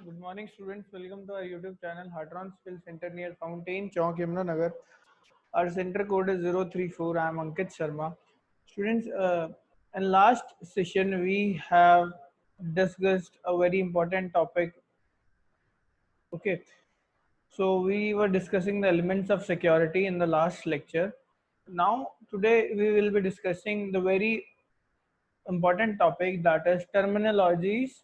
Good morning, students. Welcome to our YouTube channel, Hatron Skill Center near Fountain Chowk, Yamuna. Our center code is 034. I am Ankit Sharma. Students, in last session, we have discussed a very important topic. Okay, so we were discussing the elements of security in the last lecture. Now, today we will be discussing the very important topic, that is terminologies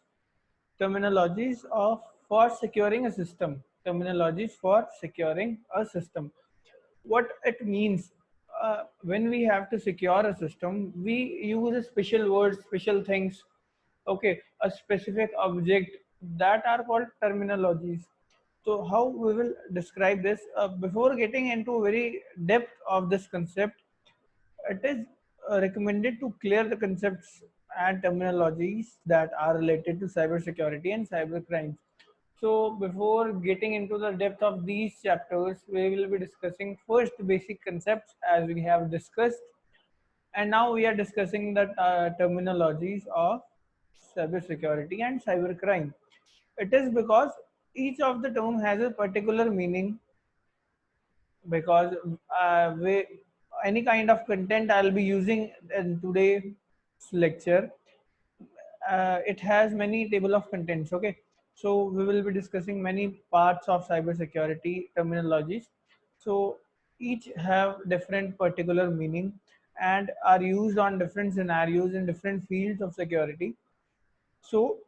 of for securing a system. Terminologies for securing a system. What it means, when we have to secure a system, we use a special words, special things, okay, a specific object, that are called terminologies. So how we will describe this, before getting into very depth of this concept, it is recommended to clear the concepts and terminologies that are related to cybersecurity and cybercrime. So before getting into the depth of these chapters, we will be discussing first basic concepts as we have discussed, and now we are discussing the terminologies of cybersecurity and cybercrime. It is because each of the term has a particular meaning, because any kind of content I'll be using in today's lecture, it has many table of contents. Okay, so we will be discussing many parts of cybersecurity terminologies. So each have different particular meaning and are used on different scenarios in different fields of security. So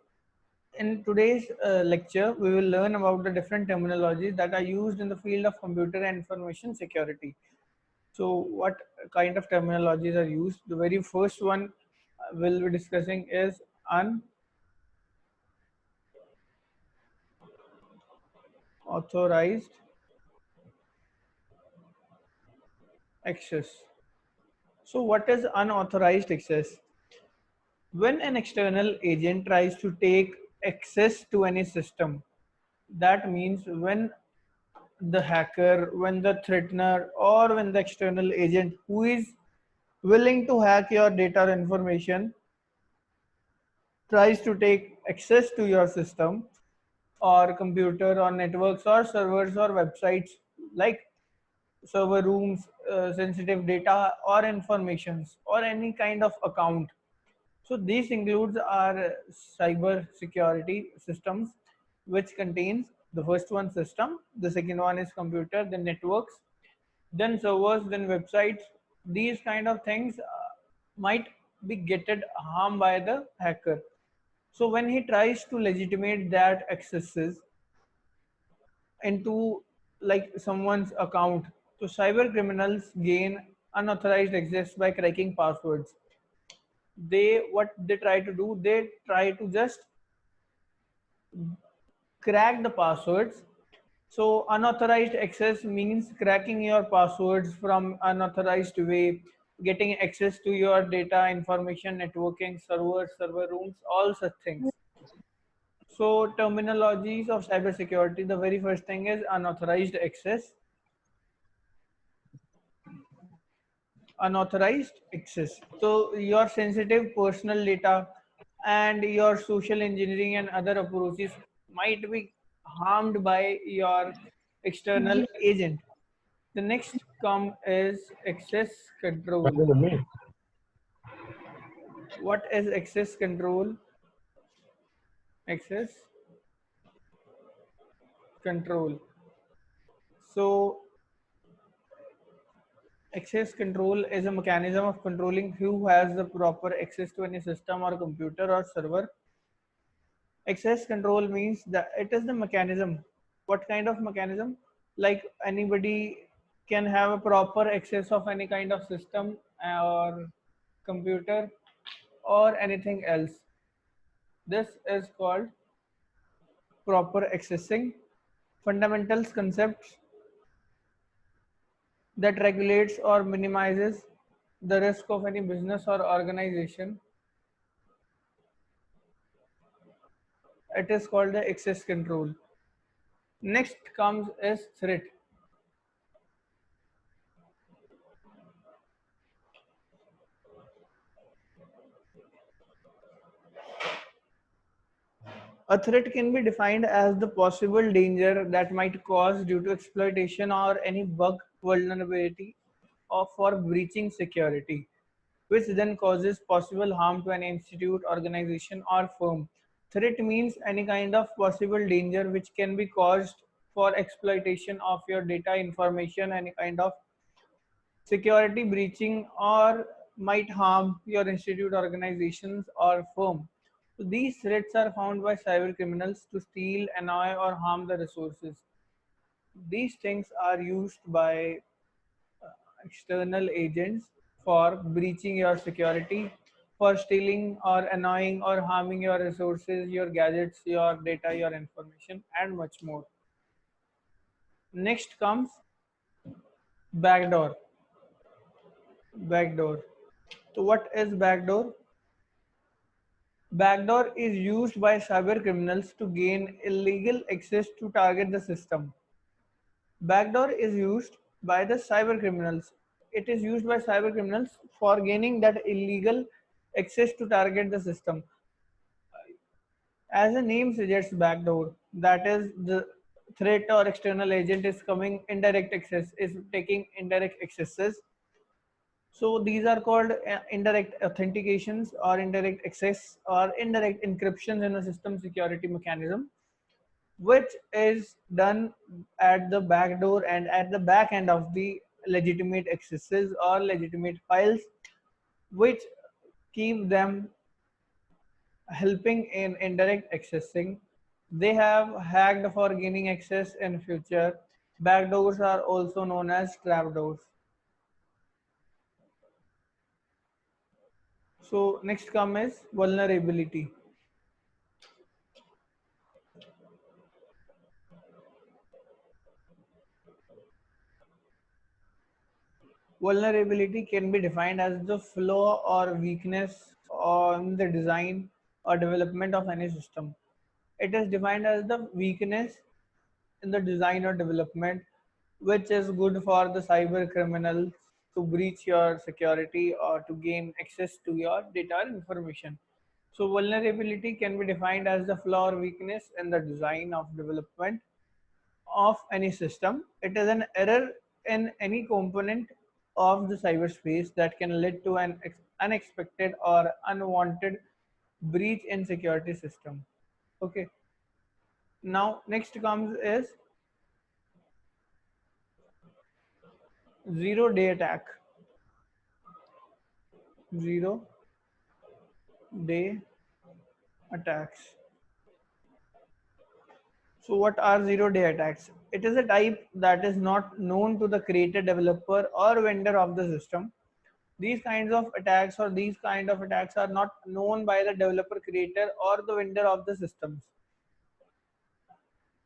in today's lecture, we will learn about the different terminologies that are used in the field of computer and information security. So what kind of terminologies are used? The very first one we'll be discussing is unauthorized access. So what is unauthorized access? When an external agent tries to take access to any system, that means when the hacker, when the threatener, or when the external agent who is willing to hack your data or information tries to take access to your system or computer or networks or servers or websites, like server rooms, sensitive data or informations, or any kind of account. So these includes our cyber security systems, which contains the first one system, the second one is computer, then networks, then servers, then websites. These kind of things might be getted harmed by the hacker. So when he tries to legitimate that accesses into like someone's account, so cyber criminals gain unauthorized access by cracking passwords. They what they try to do, they try to just crack the passwords. So unauthorized access means cracking your passwords from unauthorized way, getting access to your data, information, networking, servers, server rooms, all such things. So terminologies of cybersecurity, the very first thing is unauthorized access. Unauthorized access. So your sensitive personal data and your social engineering and other approaches might be harmed by your external agent. The next come is access control. What is access control? Access control. So access control is a mechanism of controlling who has the proper access to any system or computer or server. Access control means that it is the mechanism. What kind of mechanism? Like anybody can have a proper access of any kind of system or computer or anything else. This is called proper accessing. Fundamentals concepts that regulates or minimizes the risk of any business or organization. It is called the access control. Next comes is threat. A threat can be defined as the possible danger that might cause due to exploitation or any bug vulnerability or for breaching security, which then causes possible harm to an institute, organization, or firm. Threat means any kind of possible danger which can be caused for exploitation of your data information, any kind of security breaching, or might harm your institute, organizations, or firm. So these threats are found by cyber criminals to steal, annoy, or harm the resources. These things are used by external agents for breaching your security, for stealing or annoying or harming your resources, your gadgets, your data, your information, and much more. Next comes backdoor. Backdoor. So what is backdoor? Backdoor is used by cyber criminals to gain illegal access to target the system. Backdoor is used by the cyber criminals. It is used by cyber criminals for gaining that illegal access to target the system. As the name suggests, backdoor, that is the threat or external agent is coming indirect access, is taking indirect accesses. So these are called indirect authentications or indirect access or indirect encryptions in a system security mechanism, which is done at the back door and at the back end of the legitimate accesses or legitimate files, which keep them helping in indirect accessing. They have hacked for gaining access in future. Backdoors are also known as trapdoors. So next come is vulnerability. Vulnerability can be defined as the flaw or weakness on the design or development of any system. It is defined as the weakness in the design or development which is good for the cyber criminals to breach your security or to gain access to your data or information. So vulnerability can be defined as the flaw or weakness in the design of development of any system. It is an error in any component of the cyberspace that can lead to an unexpected or unwanted breach in security system. Okay. Now next comes is zero day attack. Zero day attacks. So what are zero-day attacks? It is a type that is not known to the creator, developer, or vendor of the system. These kinds of attacks or these kind of attacks are not known by the developer, creator, or the vendor of the systems.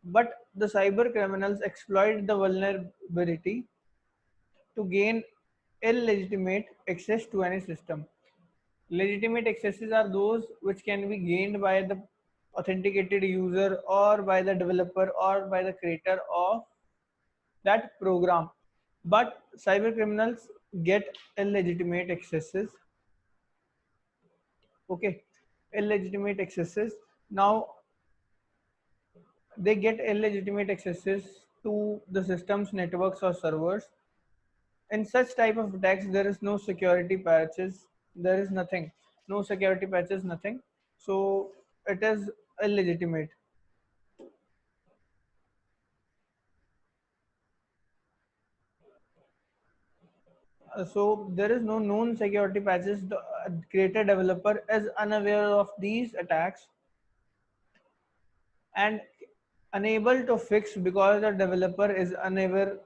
But the cyber criminals exploit the vulnerability to gain illegitimate access to any system. Legitimate accesses are those which can be gained by the authenticated user or by the developer or by the creator of that program. But cyber criminals get illegitimate accesses. Okay, illegitimate accesses. Now they get illegitimate accesses to the systems, networks, or servers. In such type of attacks, there is no security patches. There is nothing, no security patches, nothing. So it is illegitimate. So there is no known security patches. The creator developer is unaware of these attacks and unable to fix because the developer is unaware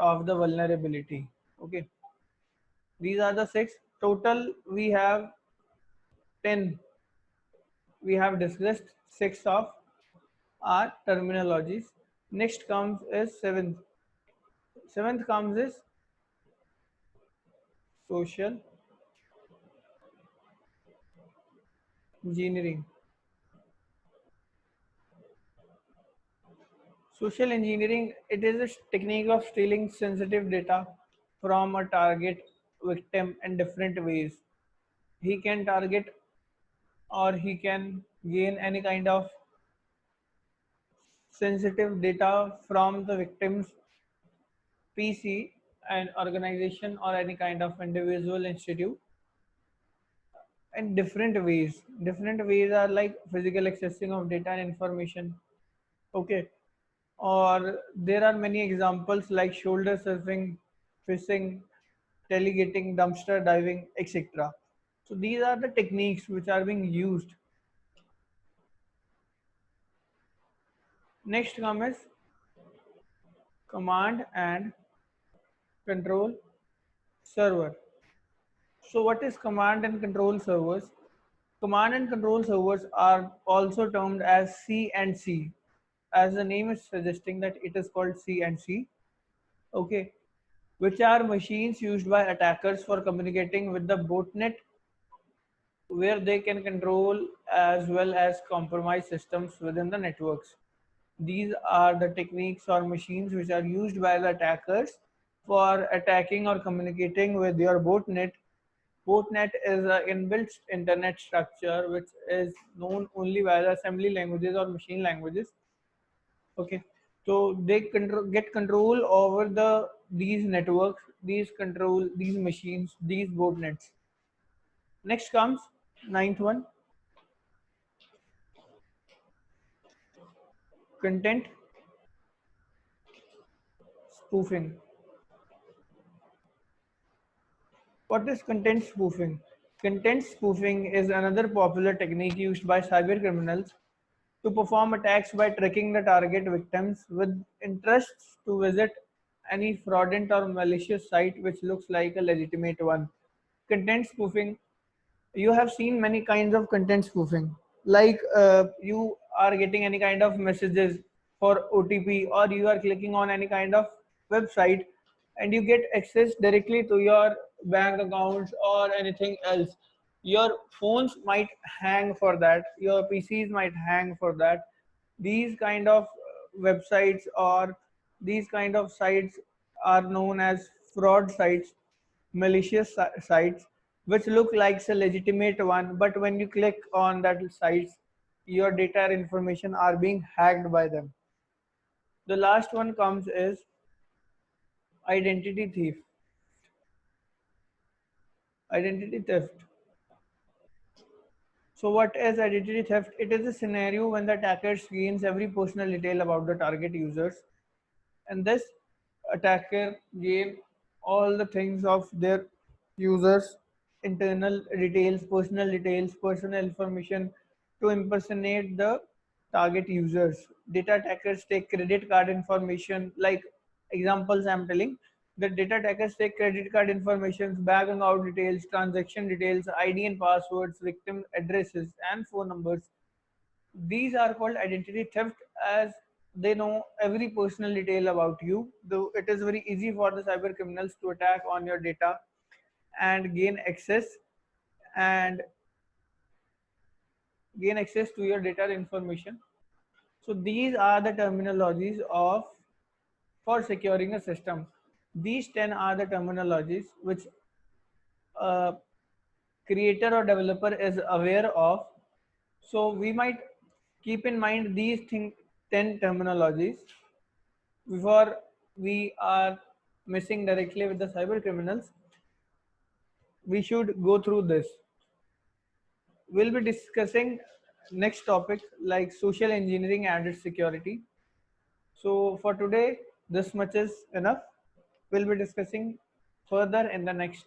of the vulnerability. Okay, these are the six. Total we have 10. We have discussed six of our terminologies. Next comes is seventh. Seventh comes is social engineering. Social engineering, it is a technique of stealing sensitive data from a target victim in different ways. He can target or he can gain any kind of sensitive data from the victim's PC, an organization or any kind of individual institute, in different ways. Different ways are like physical accessing of data and information. Okay. Or there are many examples like shoulder surfing, fishing, delegating, dumpster diving, etc. So these are the techniques which are being used. Next comes command and control server. So what is command and control servers? Command and control servers are also termed as C and C, as the name is suggesting that it is called C and C. Okay, which are machines used by attackers for communicating with the botnet, where they can control as well as compromise systems within the networks. These are the techniques or machines which are used by the attackers for attacking or communicating with your botnet. Botnet is an inbuilt internet structure which is known only by the assembly languages or machine languages. Okay, so they get control over these networks, these machines, these botnets. Next comes ninth one, content spoofing. What is content spoofing? Content spoofing is another popular technique used by cyber criminals to perform attacks by tricking the target victims with interests to visit any fraudulent or malicious site which looks like a legitimate one. Content spoofing, you have seen many kinds of content spoofing, like you are getting any kind of messages for OTP, or you are clicking on any kind of website and you get access directly to your bank accounts or anything else. Your phones might hang for that, your PCs might hang for that. These kind of websites or these kind of sites are known as fraud sites, malicious sites, which look like a legitimate one, but when you click on that sites, your data and information are being hacked by them. The last one comes is identity thief, identity theft. So what is identity theft? It is a scenario when the attacker gains every personal detail about the target users, and this attacker gain all the things of their users, internal details, personal information, to impersonate the target users. Data attackers take credit card information, like examples I'm telling. The data attackers take credit card information, bank account details, transaction details, ID and passwords, victim addresses and phone numbers. These are called identity theft, as they know every personal detail about you. Though it is very easy for the cyber criminals to attack on your data and and gain access to your data information. So these are the terminologies of for securing a system. These 10 are the terminologies which a creator or developer is aware of. So we might keep in mind these 10 terminologies before we are messing directly with the cyber criminals. We should go through this. We'll be discussing next topic like social engineering and its security. So for today, this much is enough. We'll be discussing further in the next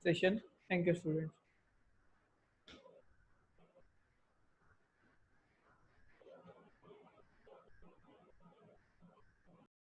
session. Thank you, students.